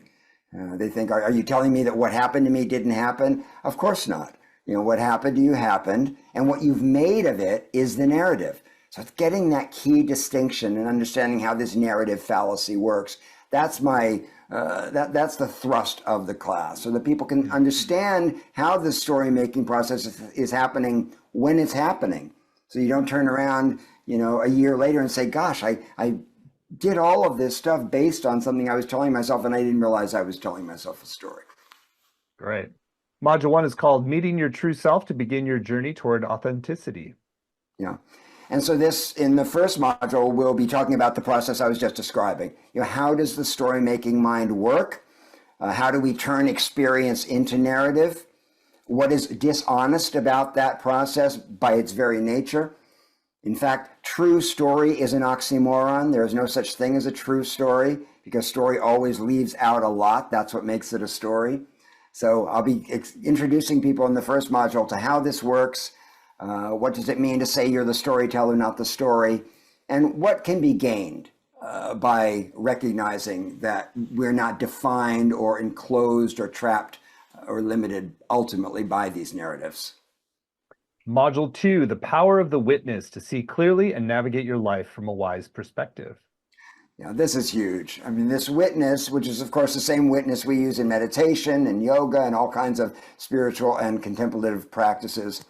They think, are you telling me that what happened to me didn't happen? Of course not. What happened to you happened, and what you've made of it is the narrative. So it's getting that key distinction and understanding how this narrative fallacy works. That's that's the thrust of the class, so that people can understand how the story-making process is happening when it's happening. So you don't turn around a year later and say, gosh, I did all of this stuff based on something I was telling myself, and I didn't realize I was telling myself a story. Great. Module 1 is called Meeting Your True Self to Begin Your Journey Toward Authenticity. Yeah. And so in the first module, we'll be talking about the process I was just describing. How does the story-making mind work? How do we turn experience into narrative? What is dishonest about that process by its very nature? In fact, true story is an oxymoron. There is no such thing as a true story because story always leaves out a lot. That's what makes it a story. So I'll be introducing people in the first module to how this works. What does it mean to say you're the storyteller, not the story? And what can be gained by recognizing that we're not defined or enclosed or trapped or limited ultimately by these narratives. Module 2, the power of the witness to see clearly and navigate your life from a wise perspective. This is huge. I mean, this witness, which is, of course, the same witness we use in meditation and yoga and all kinds of spiritual and contemplative practices,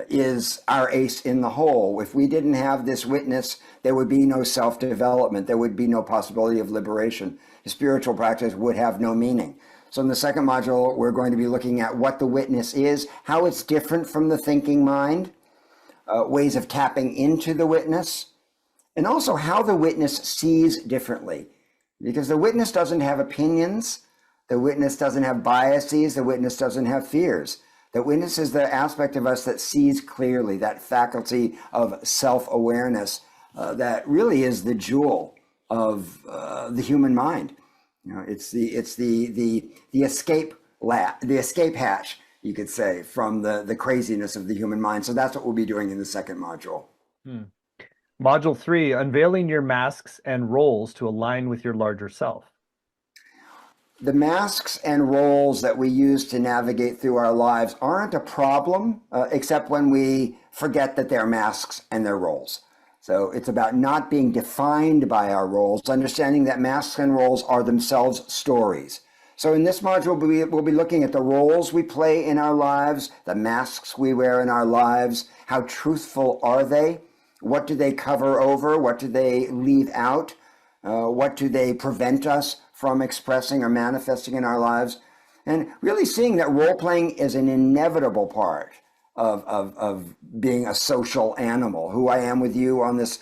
is our ace in the hole. If we didn't have this witness, there would be no self-development. There would be no possibility of liberation. The spiritual practice would have no meaning. So in the second module, we're going to be looking at what the witness is, how it's different from the thinking mind, ways of tapping into the witness, and also how the witness sees differently. Because the witness doesn't have opinions, the witness doesn't have biases, the witness doesn't have fears. The witness is the aspect of us that sees clearly, that faculty of self-awareness that really is the jewel of the human mind. It's the escape hatch, you could say, from the craziness of the human mind. So that's what we'll be doing in the second module. Module 3, unveiling your masks and roles to align with your larger self. The masks and roles that we use to navigate through our lives aren't a problem, except when we forget that they're masks and they're roles. So it's about not being defined by our roles, understanding that masks and roles are themselves stories. So in this module, we'll be looking at the roles we play in our lives, the masks we wear in our lives, how truthful are they? What do they cover over? What do they leave out? What do they prevent us from expressing or manifesting in our lives? And really seeing that role-playing is an inevitable part of being a social animal. Who I am with you on this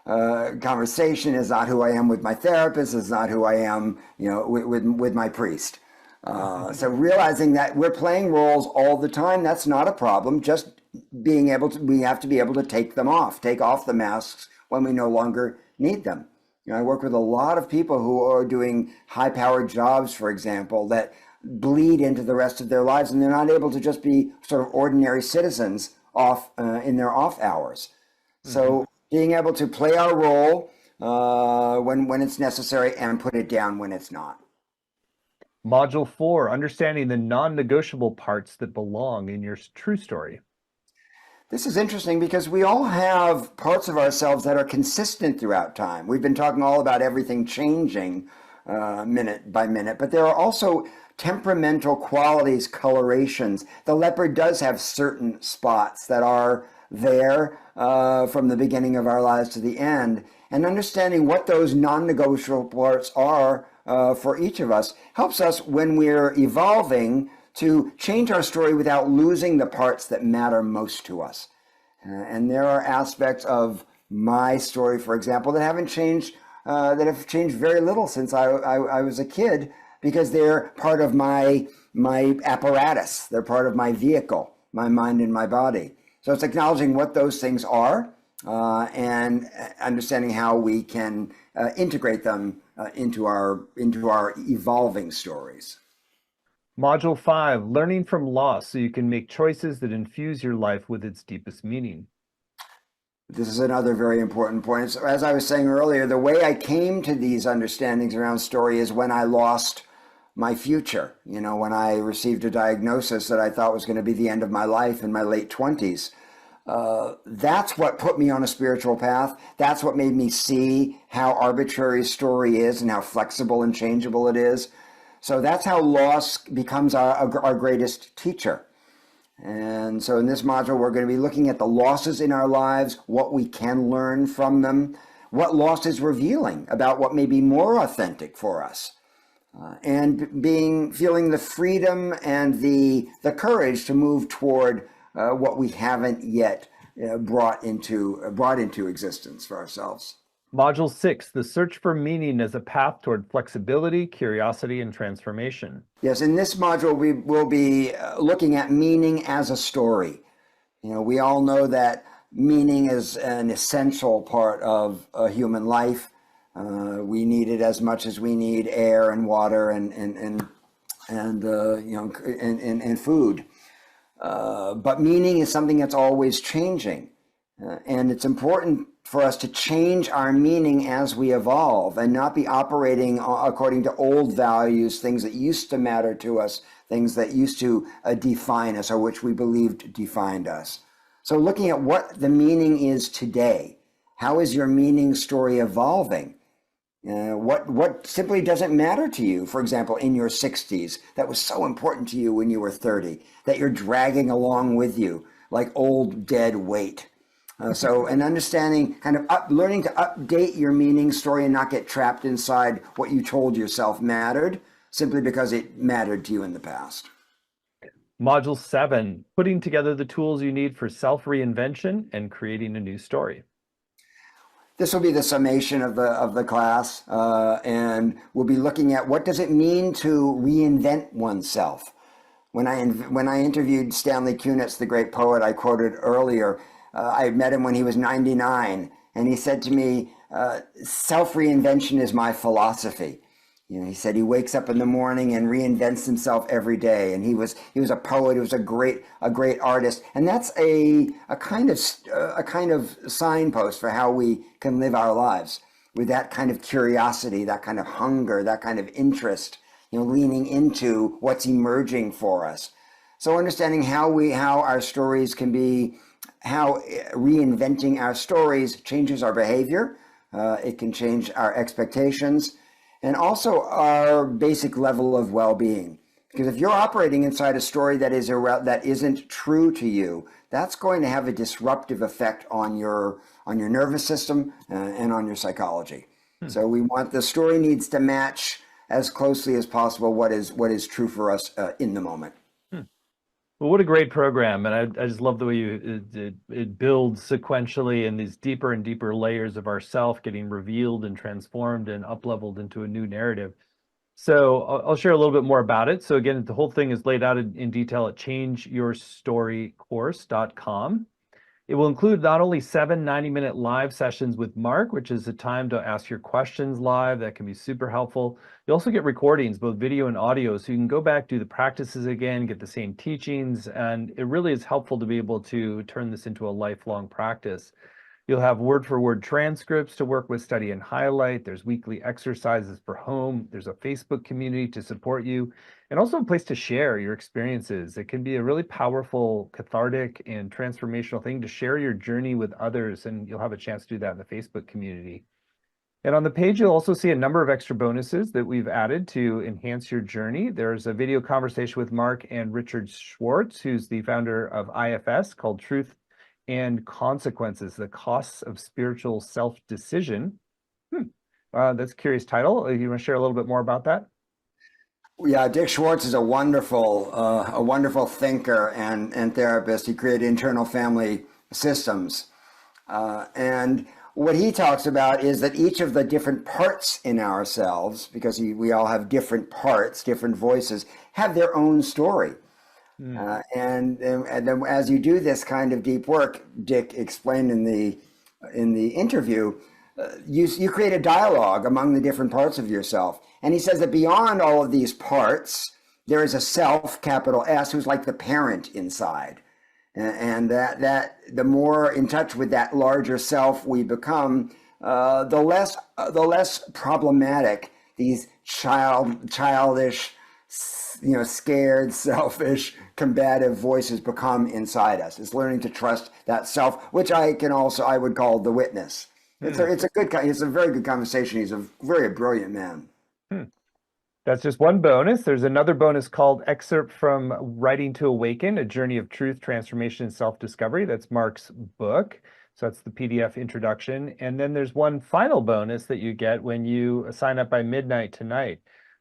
conversation is not who I am with my therapist, is not who I am, with my priest. So realizing that we're playing roles all the time, that's not a problem. Just we have to be able to take off the masks when we no longer need them. I work with a lot of people who are doing high-powered jobs, for example, that bleed into the rest of their lives, and they're not able to just be sort of ordinary citizens in their off hours. So being able to play our role when it's necessary and put it down when it's not. Module 4, understanding the non-negotiable parts that belong in your true story. This is interesting because we all have parts of ourselves that are consistent throughout time. We've been talking all about everything changing minute by minute, but there are also temperamental qualities, colorations. The leopard does have certain spots that are there from the beginning of our lives to the end, and understanding what those non-negotiable parts are for each of us helps us when we're evolving to change our story without losing the parts that matter most to us. And there are aspects of my story, for example, that have changed very little since I was a kid, because they're part of my apparatus. They're part of my vehicle, my mind and my body. So it's acknowledging what those things are and understanding how we can integrate them into our evolving stories. Module 5, learning from loss so you can make choices that infuse your life with its deepest meaning. This is another very important point. So as I was saying earlier, the way I came to these understandings around story is when I lost my future. When I received a diagnosis that I thought was going to be the end of my life in my late 20s. That's what put me on a spiritual path. That's what made me see how arbitrary story is and how flexible and changeable it is. So that's how loss becomes our greatest teacher. And so in this module, we're going to be looking at the losses in our lives, what we can learn from them, what loss is revealing about what may be more authentic for us, and feeling the freedom and the courage to move toward what we haven't yet brought into existence for ourselves. Module 6, the search for meaning as a path toward flexibility, curiosity, and transformation. Yes, in this module, we will be looking at meaning as a story. We all know that meaning is an essential part of a human life. We need it as much as we need air and water and food. But meaning is something that's always changing. And it's important for us to change our meaning as we evolve and not be operating according to old values, things that used to matter to us, things that used to define us or which we believed defined us. So looking at what the meaning is today, how is your meaning story evolving? What simply doesn't matter to you, for example, in your 60s, that was so important to you when you were 30, that you're dragging along with you like old dead weight. So an understanding, kind of learning to update your meaning story and not get trapped inside what you told yourself mattered simply because it mattered to you in the past. Module 7, putting together the tools you need for self-reinvention and creating a new story. This will be the summation of the class, and we'll be looking at what does it mean to reinvent oneself. When I interviewed Stanley Kunitz, the great poet I quoted earlier, I met him when he was 99, and he said to me, self-reinvention is my philosophy. He said he wakes up in the morning and reinvents himself every day. And he was a poet. He was a great artist. And that's a kind of signpost for how we can live our lives with that kind of curiosity, that kind of hunger, that kind of interest leaning into what's emerging for us. So understanding how our stories can be, how reinventing our stories changes our behavior. It can change our expectations and also our basic level of well-being. Because if you're operating inside a story that isn't true to you, that's going to have a disruptive effect on your nervous system and on your psychology. So the story needs to match as closely as possible what is true for us in the moment. Well, what a great program. And I just love the way it builds sequentially in these deeper and deeper layers of ourself getting revealed and transformed and up-leveled into a new narrative. So I'll share a little bit more about it. So again, the whole thing is laid out in detail at changeyourstorycourse.com. It will include not only 7 90-minute live sessions with Mark, which is a time to ask your questions live. That can be super helpful. You also get recordings, both video and audio, so you can go back, do the practices again, get the same teachings, and it really is helpful to be able to turn this into a lifelong practice. You'll have word-for-word transcripts to work with, study, and highlight. There's weekly exercises for home. There's a Facebook community to support you, and also a place to share your experiences. It can be a really powerful, cathartic, and transformational thing to share your journey with others, and you'll have a chance to do that in the Facebook community. And on the page, you'll also see a number of extra bonuses that we've added to enhance your journey. There's a video conversation with Mark and Richard Schwartz, who's the founder of IFS, called Truth and Consequences, the Costs of Spiritual Self-Decision. That's a curious title. You want to share a little bit more about that? Yeah, Dick Schwartz is a wonderful thinker and therapist. He created internal family systems. And what he talks about is that each of the different parts in ourselves, because we all have different parts, different voices, have their own story. And then as you do this kind of deep work, Dick explained in the interview, you create a dialogue among the different parts of yourself. And he says that beyond all of these parts, there is a self, capital S, who's like the parent inside. And that the more in touch with that larger self we become, the less problematic these childish, scared, selfish, combative voices become inside us. It's learning to trust that self, which I would call the witness. It's a very good conversation. He's a very brilliant man. That's just one bonus. There's another bonus called Excerpt from Writing to Awaken, A Journey of Truth, Transformation, and Self-Discovery. That's Mark's book. So that's the PDF introduction. And then there's one final bonus that you get when you sign up by midnight tonight.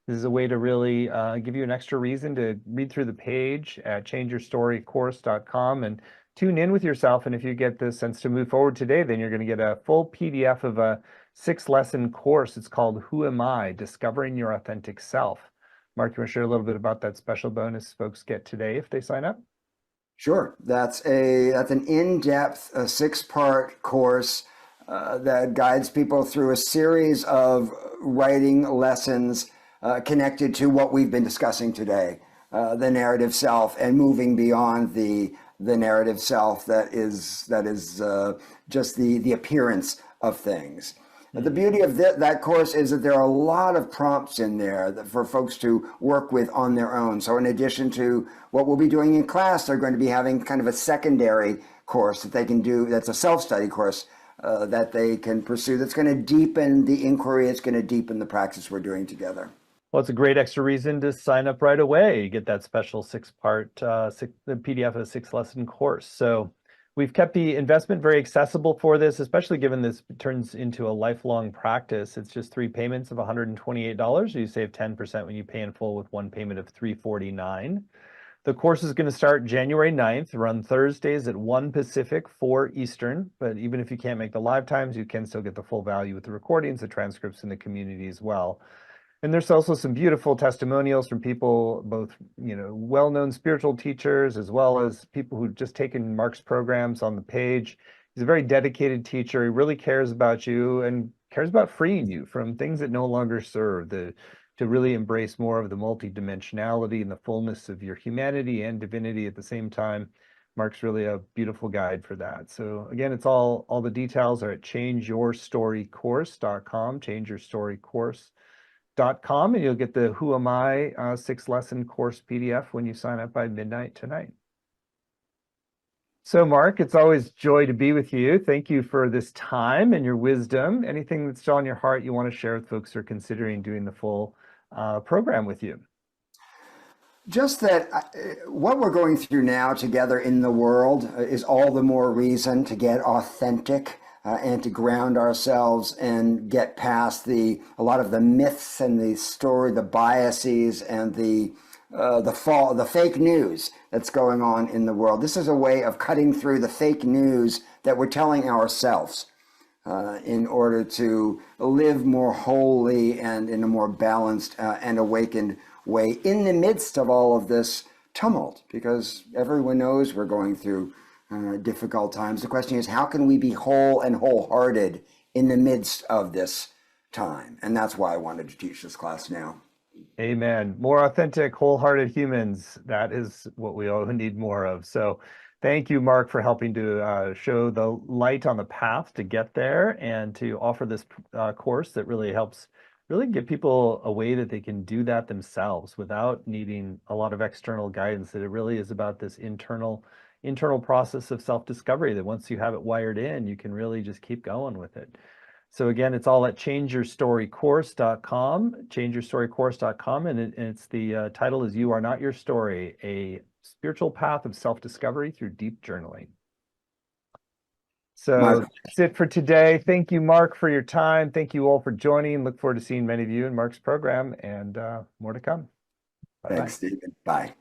This is a way to really give you an extra reason to read through the page at changeyourstorycourse.com and tune in with yourself. And if you get the sense to move forward today, then you're going to get a full PDF of a 6-lesson course. It's called Who Am I? Discovering Your Authentic Self. Mark, you want to share a little bit about that special bonus folks get today if they sign up? Sure. That's an in-depth 6-part course that guides people through a series of writing lessons connected to what we've been discussing today, the narrative self, and moving beyond the narrative self that is just the appearance of things. The beauty of that course is that there are a lot of prompts in there for folks to work with on their own. So in addition to what we'll be doing in class, they're going to be having kind of a secondary course that they can do. That's a self-study course that they can pursue. That's going to deepen the inquiry. It's going to deepen the practice we're doing together. Well, it's a great extra reason to sign up right away. You get that special 6-part the PDF of a 6-lesson course. So we've kept the investment very accessible for this, especially given this turns into a lifelong practice. It's just 3 payments of $128. You save 10% when you pay in full with one payment of $349. The course is going to start January 9th, run Thursdays at 1 Pacific, 4 Eastern. But even if you can't make the live times, you can still get the full value with the recordings, the transcripts, and the community as well. And there's also some beautiful testimonials from people, both well-known spiritual teachers, as well as people who've just taken Mark's programs on the page. He's a very dedicated teacher. He really cares about you and cares about freeing you from things that no longer serve, to really embrace more of the multidimensionality and the fullness of your humanity and divinity at the same time. Mark's really a beautiful guide for that. So again, it's all the details are at changeyourstorycourse.com, changeyourstorycourse.com. and you'll get the Who Am I 6-lesson course PDF when you sign up by midnight tonight. So, Mark, it's always joy to be with you. Thank you for this time and your wisdom. Anything that's still on your heart you want to share with folks who are considering doing the full program with you? Just that what we're going through now together in the world is all the more reason to get authentic and to ground ourselves and get past a lot of the myths and the story, the biases and the fake news that's going on in the world. This is a way of cutting through the fake news that we're telling ourselves in order to live more wholly and in a more balanced and awakened way in the midst of all of this tumult, because everyone knows we're going through difficult times. The question is, how can we be whole and wholehearted in the midst of this time? And that's why I wanted to teach this class now. Amen. More authentic, wholehearted humans. That is what we all need more of. So thank you, Mark, for helping to show the light on the path to get there and to offer this course that really helps really give people a way that they can do that themselves without needing a lot of external guidance, that it really is about this internal process of self-discovery, that once you have it wired in, you can really just keep going with it. So again, it's all at changeyourstorycourse.com, changeyourstorycourse.com, and it's the title is You Are Not Your Story, a spiritual path of self-discovery through deep journaling. So that's it for today. Thank you, Mark, for your time. Thank you all for joining. Look forward to seeing many of you in Mark's program, and more to come. Bye-bye. Thanks, Stephen. Bye.